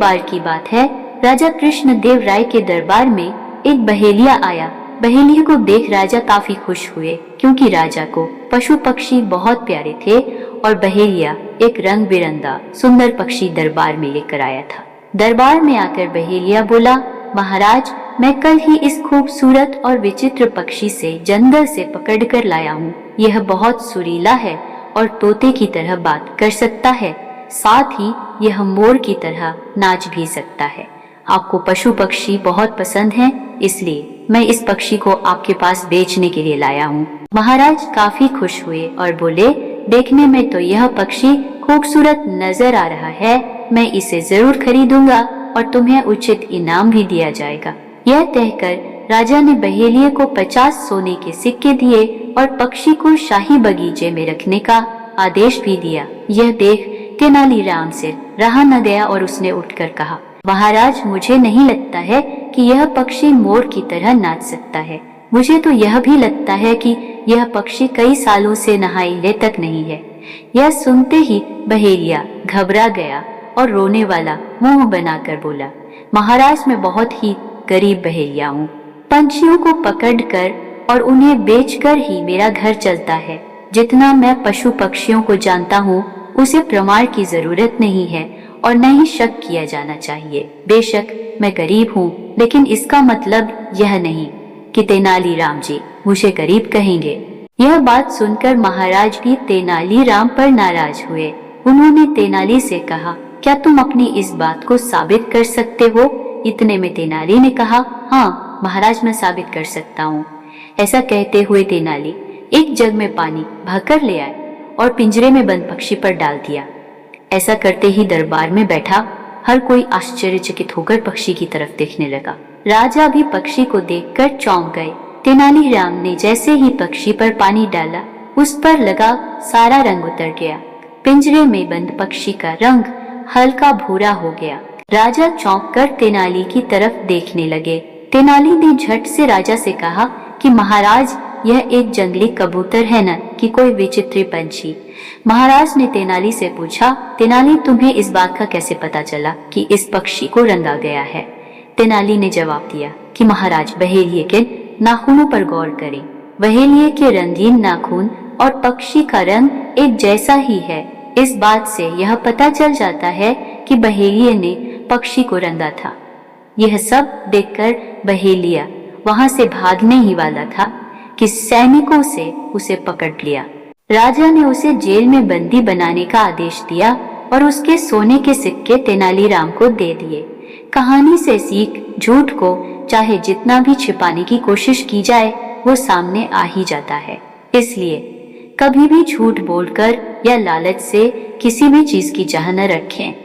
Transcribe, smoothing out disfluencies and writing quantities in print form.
बार की बात है, राजा कृष्णदेव राय के दरबार में एक बहेलिया आया। बहेलिया को देख राजा काफी खुश हुए, क्योंकि राजा को पशु पक्षी बहुत प्यारे थे और बहेलिया एक रंग बिरंगा सुंदर पक्षी दरबार में लेकर आया था। दरबार में आकर बहेलिया बोला, महाराज, मैं कल ही इस खूबसूरत और विचित्र पक्षी से जंगल से पकड़ कर लाया हूँ। यह बहुत सुरीला है और तोते की तरह बात कर सकता है, साथ ही यह मोर की तरह नाच भी सकता है। आपको पशु पक्षी बहुत पसंद हैं, इसलिए मैं इस पक्षी को आपके पास बेचने के लिए लाया हूँ। महाराज काफी खुश हुए और बोले, देखने में तो यह पक्षी खूबसूरत नजर आ रहा है, मैं इसे जरूर खरीदूंगा और तुम्हें उचित इनाम भी दिया जाएगा। यह कहकर राजा ने बहेलिये को 50 सोने के सिक्के दिए और पक्षी को शाही बगीचे में रखने का आदेश भी दिया। यह देख तेनालीराम से रहा न गया और उसने उठकर कहा, महाराज, मुझे नहीं लगता है कि यह पक्षी मोर की तरह नाच सकता है। मुझे तो यह भी लगता है कि यह पक्षी कई सालों से नहाए तक नहीं है। यह सुनते ही बहेलिया घबरा गया और रोने वाला मुंह बनाकर बोला, महाराज, मैं बहुत ही गरीब बहेलिया हूँ। पंछियों को पकड़कर और उन्हें बेचकर ही मेरा घर चलता है। जितना मैं पशु पक्षियों को जानता हूँ, उसे प्रमाण की जरूरत नहीं है और न ही शक किया जाना चाहिए। बेशक मैं गरीब हूँ, लेकिन इसका मतलब यह नहीं कि तेनालीराम जी मुझे गरीब कहेंगे। यह बात सुनकर महाराज भी तेनालीराम पर नाराज हुए। उन्होंने तेनाली से कहा, क्या तुम अपनी इस बात को साबित कर सकते हो? इतने में तेनाली ने कहा, हाँ महाराज, मैं साबित कर सकता हूँ। ऐसा कहते हुए तेनाली एक जग में पानी भरकर ले आए और पिंजरे में बंद पक्षी पर डाल दिया। ऐसा करते ही दरबार में बैठा हर कोई आश्चर्यचकित होकर पक्षी की तरफ देखने लगा। राजा भी पक्षी को देखकर चौंक गए। तेनालीराम ने जैसे ही पक्षी पर पानी डाला, उस पर लगा सारा रंग उतर गया। पिंजरे में बंद पक्षी का रंग हल्का भूरा हो गया। राजा चौंक कर तेनाली की तरफ देखने लगे। तेनाली ने झट से राजा से कहा कि महाराज, यह एक जंगली कबूतर है न कि कोई विचित्र पंछी। महाराज ने तेनाली से पूछा, तेनाली, तुम्हें इस बात का कैसे पता चला कि इस पक्षी को रंगा गया है? तेनाली ने जवाब दिया कि महाराज, बहेलिये के नाखूनों पर गौर करें। बहेलिये के रंगीन नाखून और पक्षी का रंग एक जैसा ही है। इस बात से यह पता चल जाता है कि बहेलिये ने पक्षी को रंगा था। यह सब देखकर बहेलिया वहां से भागने ही वाला था कि सैनिकों से उसे पकड़ लिया। राजा ने उसे जेल में बंदी बनाने का आदेश दिया और उसके सोने के सिक्के तेनालीराम को दे दिए। कहानी से सीख, झूठ को चाहे जितना भी छिपाने की कोशिश की जाए, वो सामने आ ही जाता है। इसलिए कभी भी झूठ बोलकर या लालच से किसी भी चीज की चाह न रखें।